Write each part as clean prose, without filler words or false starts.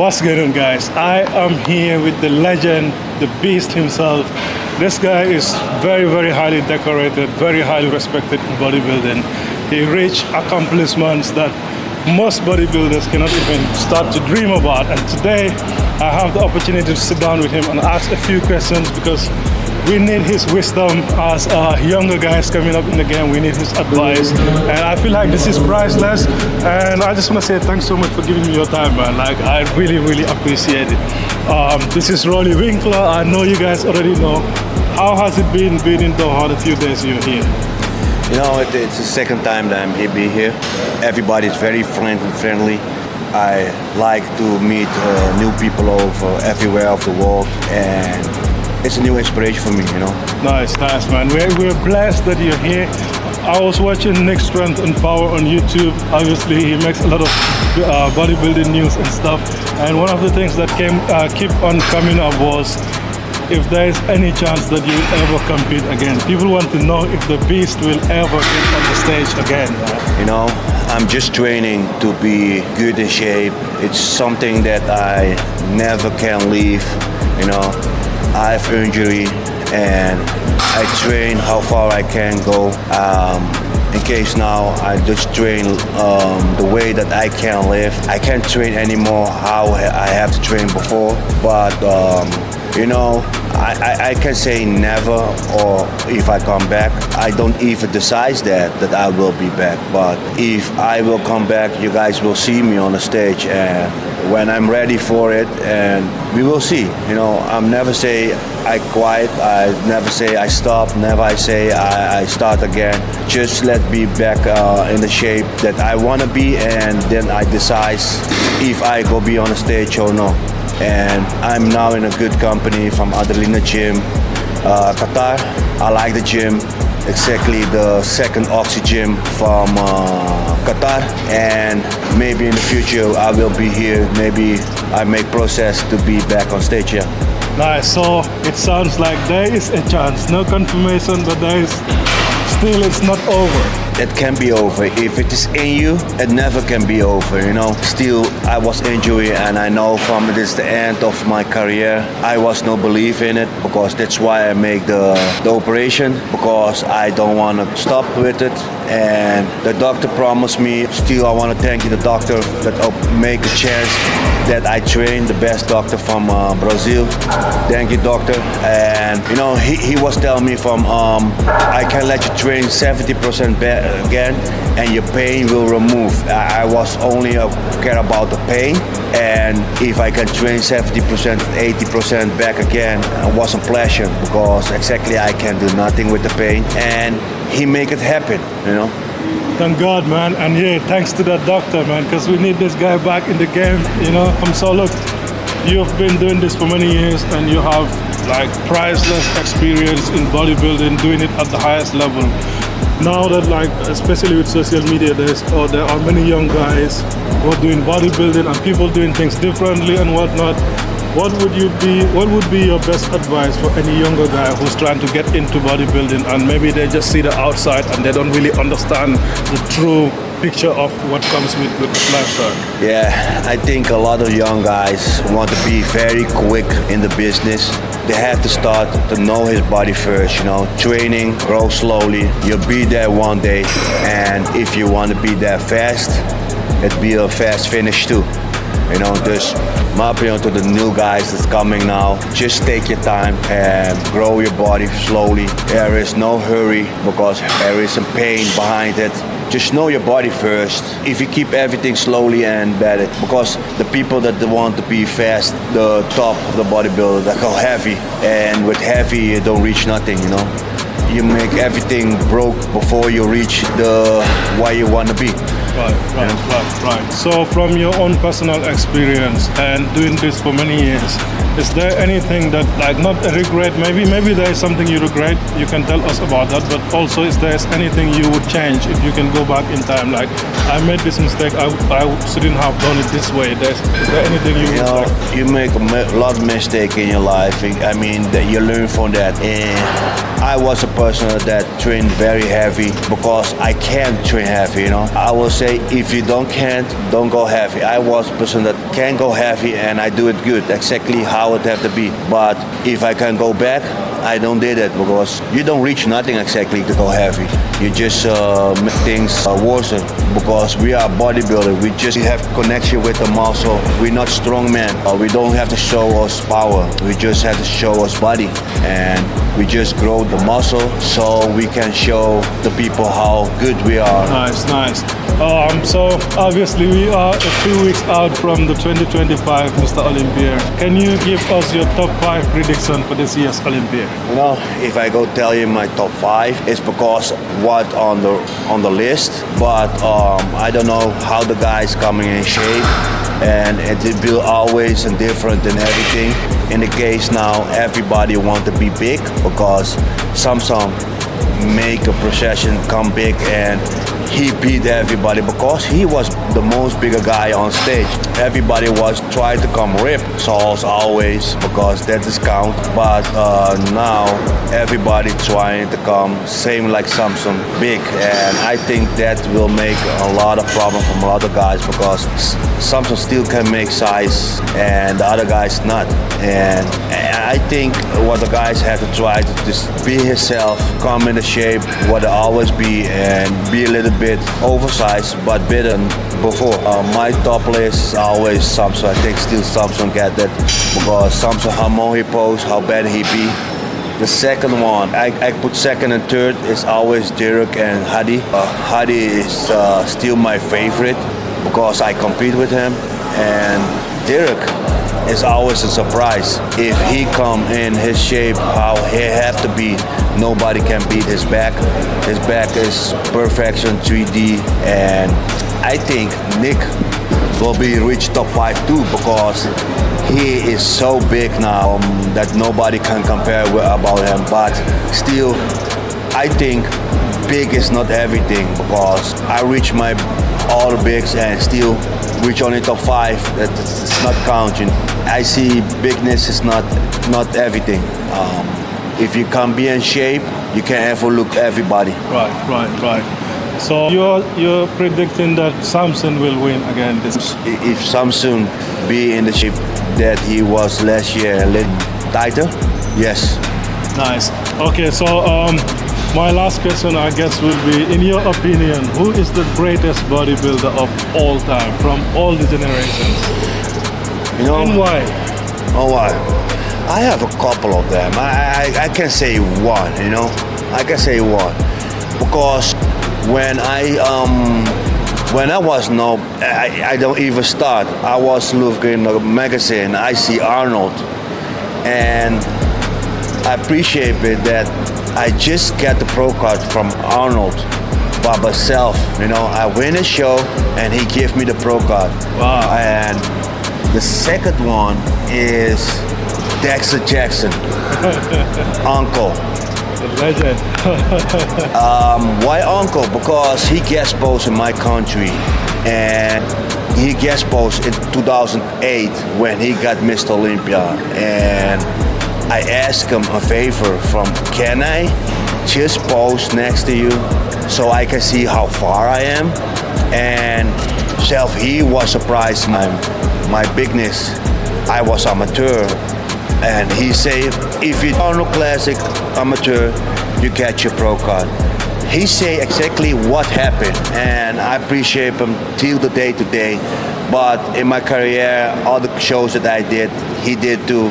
What's going on, guys? I am here with the legend, the beast himself. This guy is very, very highly decorated, very highly respected in bodybuilding. He reached accomplishments that most bodybuilders cannot even start to dream about. And today, I have the opportunity to sit down with him and ask a few questions because we need his wisdom as younger guys coming up in the game. We need his advice, and I feel like this is priceless. And I just want to say thanks so much for giving me your time, man. Like, I really, really appreciate it. This is Roelly Winkler. I know you guys already know. How has it been being in Dauda the few days you're here? You know, it's the second time that I'm here. Everybody's very friendly. I like to meet new people over everywhere of the world, and it's a new inspiration for me, you know. Nice, man. We're blessed that you're here. I was watching Nick Strength and Power on YouTube. Obviously, he makes a lot of bodybuilding news and stuff. And one of the things that keep on coming up was if there is any chance that you ever compete again. People want to know if the beast will ever get on the stage again. You know, I'm just training to be good in shape. It's something that I never can leave, you know. I have injury and I train how far I can go. In case now I just train the way that I can live. I can't train anymore how I have to train before, but you know, I can say never, or if I come back. I don't even decide that I will be back, but if I will come back, you guys will see me on the stage, and when I'm ready for it, and we will see. You know, I'm never say I quit, I never say I stop, never I say I start again. Just let me back in the shape that I want to be, and then I decide if I go be on the stage or not. And I'm now in a good company from Adrenalina Gym, Qatar. I like the gym, exactly the second Oxy gym from Qatar. And maybe in the future I will be here. Maybe I make process to be back on stage here. Nice. So it sounds like there is a chance. No confirmation, but there is still, it's not over. It can be over. If it is in you, it never can be over, you know. Still, I was injured, and I know from this the end of my career. I was no belief in it, because that's why I make the operation, because I don't want to stop with it. And the doctor promised me, still I want to thank the doctor that make a chance that I train, the best doctor from Brazil. Thank you, doctor. And you know, he was telling me from I can let you train 70% again, and your pain will remove. I was only care about the pain, and if I can train 70%, 80% back again, it was a pleasure, because exactly I can do nothing with the pain, and he make it happen, you know. Thank God, man. And yeah, thanks to that doctor, man, because we need this guy back in the game, you know. So look, you've been doing this for many years, and you have like priceless experience in bodybuilding, doing it at the highest level. Now that, like, especially with social media, there are many young guys who are doing bodybuilding and people doing things differently and whatnot. What would be your best advice for any younger guy who's trying to get into bodybuilding, and maybe they just see the outside and they don't really understand the true picture of what comes with this lifestyle? Yeah, I think a lot of young guys want to be very quick in the business. They have to start to know his body first, you know. Training, grow slowly. You'll be there one day, and if you want to be there fast, it'll be a fast finish too. You know, just my opinion to the new guys that's coming now, just take your time and grow your body slowly. There is no hurry, because there is some pain behind it. Just know your body first. If you keep everything slowly and better, because the people that want to be fast, the top of the bodybuilder, they go heavy, and with heavy you don't reach nothing, you know. You make everything broke before you reach the where you want to be. Right. So from your own personal experience and doing this for many years, is there anything that, like, not a regret, maybe there is something you regret, you can tell us about that, but also is there anything you would change if you can go back in time, like, I made this mistake, I shouldn't have done it this way. Is there anything you would know, like? You make a lot of mistakes in your life. I mean, that you learn from that. And I was a person that train very heavy because I can't train heavy, I will say if you don't go heavy. I was a person that can go heavy and I do it good, exactly how it have to be. But if I can go back, I don't did it because you don't reach nothing exactly to go heavy. You just make things worse because we are bodybuilder. We just have connection with the muscle. We're not strong men. We don't have to show us power. We just have to show us body, and we just grow the muscle so we can show the people how good we are. Nice, nice. So obviously we are a few weeks out from the 2025 Mr. Olympia. Can you give us your top 5 prediction for this year's Olympia? If I go tell you my top 5, it's because what on the list, but I don't know how the guys coming in shape, and it will always and different and everything. In the case now, everybody want to be big because Samson make a procession come big and he beat everybody because he was the most bigger guy on stage. Everybody was trying to come ripped, so as always, because that is count. But now everybody trying to come same like Samson, big, and I think that will make a lot of problem from a lot of guys because Samson still can make size and the other guys not. And I think what the guys have to try to just be himself, come in the shape what they always be, and be a little bit oversized but better than before. My top list is always Samson. I think still Samson get that because Samson, how more he pose, how bad he be. The second one, I put second and third is always Derek and Hadi. Hadi is still my favorite because I compete with him, and Derek is always a surprise. If he come in his shape, how he have to be, nobody can beat his back. His back is perfection, 3D, and I think Nick will be reach top 5 too because he is so big now that nobody can compare about him. But still, I think big is not everything because I reach my all the bigs and still reach only top 5. That's not counting. I see bigness is not everything. If you can be in shape, you can ever look everybody. Right. So you're predicting that Samson will win again this. If Samson be in the shape that he was last year, a little tighter, yes. Nice. Okay, so my last question, I guess, will be, in your opinion, who is the greatest bodybuilder of all time, from all the generations? And why? Oh, why? I have a couple of them. I can say one, I can say one. Because when I was I don't even start. I was looking in the magazine. I see Arnold, and I appreciate it that I just got the pro card from Arnold by myself. I win a show and he gave me the pro card. Wow. And the second one is Dexter Jackson, Uncle. The legend. Why Uncle? Because he guest posed in my country, and he guest posed in 2008 when he got Mr. Olympia, and I asked him a favor can I just pose next to you so I can see how far I am? And he was surprised my bigness. I was amateur, and he said, if you are no classic amateur, you get your pro card. He say exactly what happened, and I appreciate him till the day today. But in my career, all the shows that I did, he did too.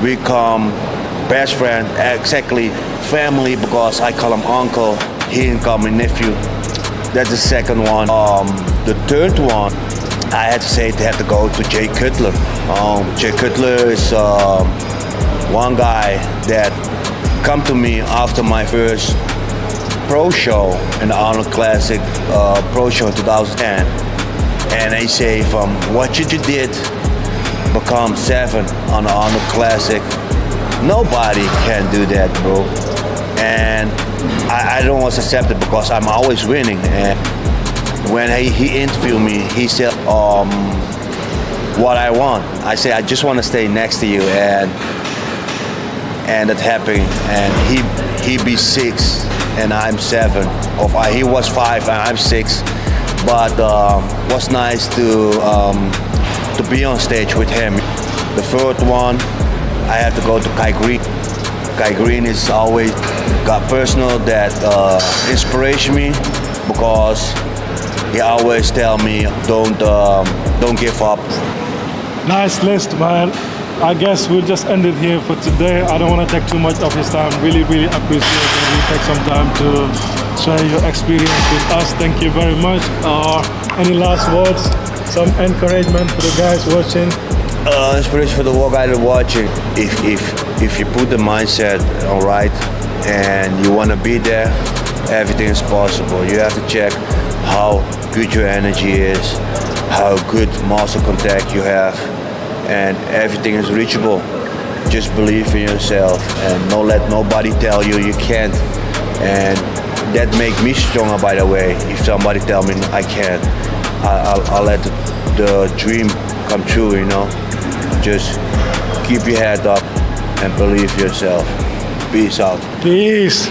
We become best friend, exactly family, because I call him uncle. He call me nephew. That's the second one. The third one, I had to say they had to go to Jay Cutler. Jay Cutler is one guy that come to me after my first pro show in the Arnold Classic pro show in 2010, and they say from what you did become 7 on the Arnold Classic. Nobody can do that, bro. And I don't want to accept it because I'm always winning. And when he interviewed me, he said what I want. I say I just want to stay next to you, and that happened. And he be 6 and I'm 7. He was 5 and I'm 6. But was nice to be on stage with him. The third one, I have to go to Kai Green. Kai Green is always got personal that inspiration me, because he always tell me don't give up. Nice list, man. I guess we'll just end it here for today. I don't want to take too much of his time. Really, really appreciate that you take some time to share your experience with us. Thank you very much. Any last words? Some encouragement for the guys watching? Inspiration for the guys watching. If you put the mindset all right and you want to be there, everything is possible. You have to check how good your energy is, how good muscle contact you have, and everything is reachable. Just believe in yourself and don't let nobody tell you you can't. And that make me stronger, by the way. If somebody tell me I can't, I'll let the dream come true, you know. Just keep your head up and believe yourself. Peace out. Peace.